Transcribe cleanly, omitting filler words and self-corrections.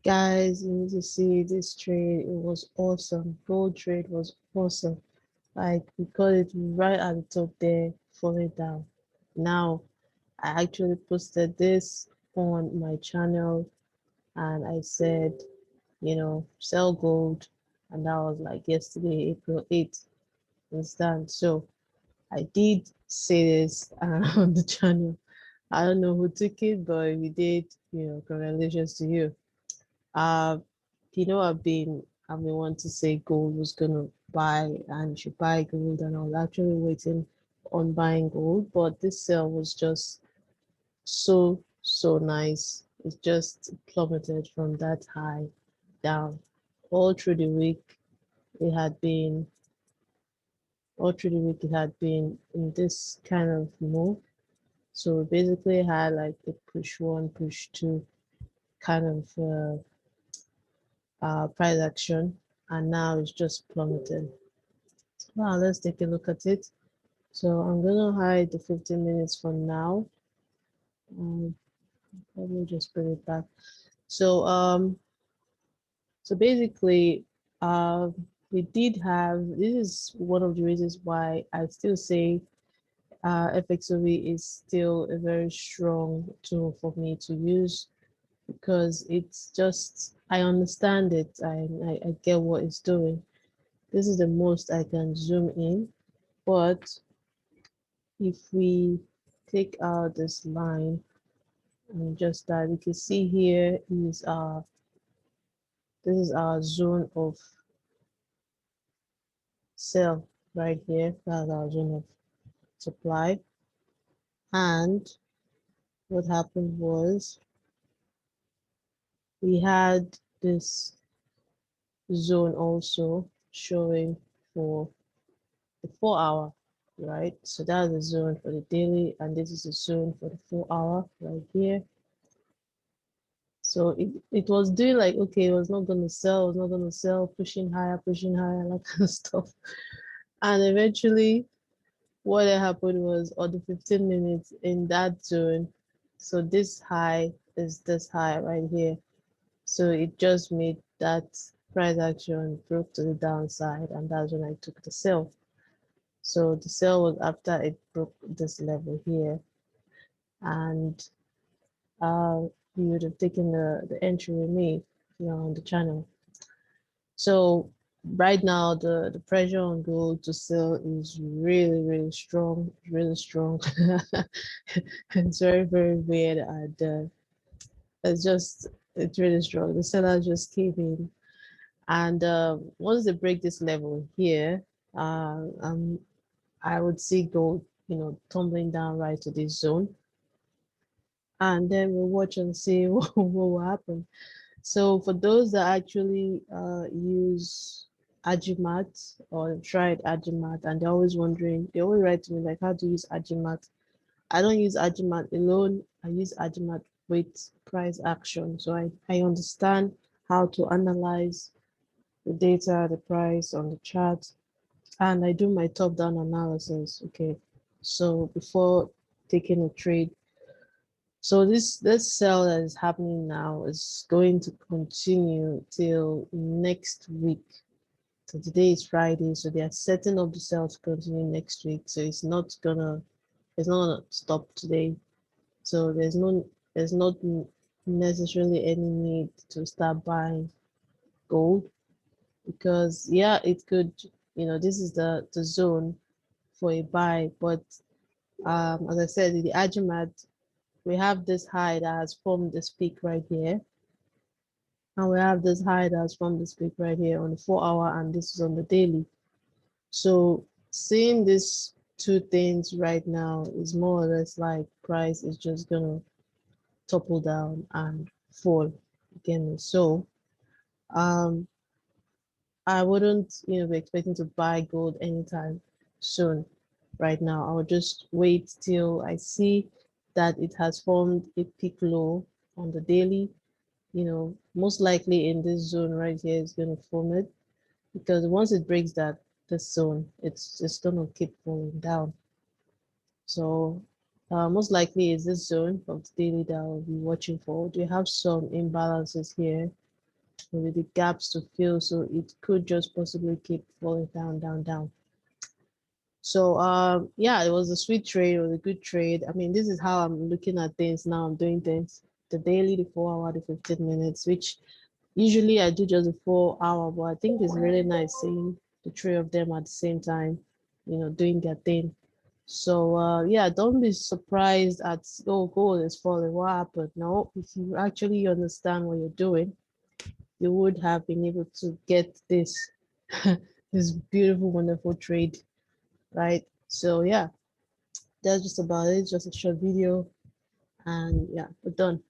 Guys, you need to see this trade. It was awesome. Gold trade was awesome. Like we got it right at the top there, falling down. Now, I actually posted this on my channel and I said, sell gold. And that was like yesterday, April 8th. Understand? So I did say this on the channel. I don't know who took it, but if you did, congratulations to you. Uh, I've been wanting to say gold was gonna buy and you should buy gold, and I was actually waiting on buying gold, but this sale was just so nice. It just plummeted from that high down. All through the week, it had been all through the week it had been in this kind of move. So we basically had like a push one, push two kind of price action, and now it's just plummeted. Now let's take a look at it. So I'm gonna hide the 15 minutes for now. Um, Let me just bring it back. So basically, uh, we did have, this is one of the reasons why I still say FXOV is still a very strong tool for me to use, because it's just, I understand it. I get what it's doing. This is the most I can zoom in, but if we take out this line and just that, you can see here is this is our zone of sell right here. That's our zone of supply. And what happened was we had this zone also showing for the 4 hour, right? So that's the zone for the daily, and this is the zone for the 4 hour right here. So it was doing like, okay, it was not going to sell, it was not going to sell, pushing higher, that kind of stuff. And eventually, what happened was on the 15 minutes in that zone, so this high is this high right here. So it just made that price action broke to the downside, and that's when I took the sell. So the sell was after it broke this level here, and you would have taken the entry we made, on the channel. So right now the pressure on gold to sell is really strong, really strong. It's very weird, and it's really strong. The sellers just came in, and once they break this level here, I would see gold, tumbling down right to this zone, and then we'll watch and see what will happen. So for those that actually use Agimat or tried Agimat, and they're always wondering, they always write to me like, how to use Agimat. I don't use Agimat alone. I use Agimat with price action. So I understand how to analyze the data, the price on the chart, and I do my top-down analysis. Okay, so before taking a trade, so this sell that is happening now is going to continue till next week. So today is Friday, so they are setting up the sell to continue next week. So it's not gonna stop today. So there's not necessarily any need to start buying gold, because yeah, it could, this is the zone for a buy, but as I said, the Agimat, we have this high that has formed this peak right here, and we have this high that's formed this peak right here on the 4 hour, and this is on the daily. So seeing these two things right now is more or less like price is just gonna topple down and fall again. So um I wouldn't, be expecting to buy gold anytime soon. Right now, I will just wait till I see that it has formed a peak low on the daily. Most likely in this zone right here is going to form it, because once it breaks this zone, it's just going to keep falling down. So most likely is this zone of the daily that I'll be watching for. We have some imbalances here. maybe the gaps to fill, so it could just possibly keep falling down, down, down. So yeah, it was a sweet trade, it was a good trade. I mean, this is how I'm looking at things now. I'm doing things, the daily, the 4 hour, the 15 minutes, which usually I do just a 4 hour, but I think it's really nice seeing the three of them at the same time, you know, doing their thing. So yeah, don't be surprised at, oh, gold is falling, what happened? No, if you actually understand what you're doing, you would have been able to get this this beautiful, wonderful trade, right? So yeah, that's just about it. Just a short video, and yeah, we're done.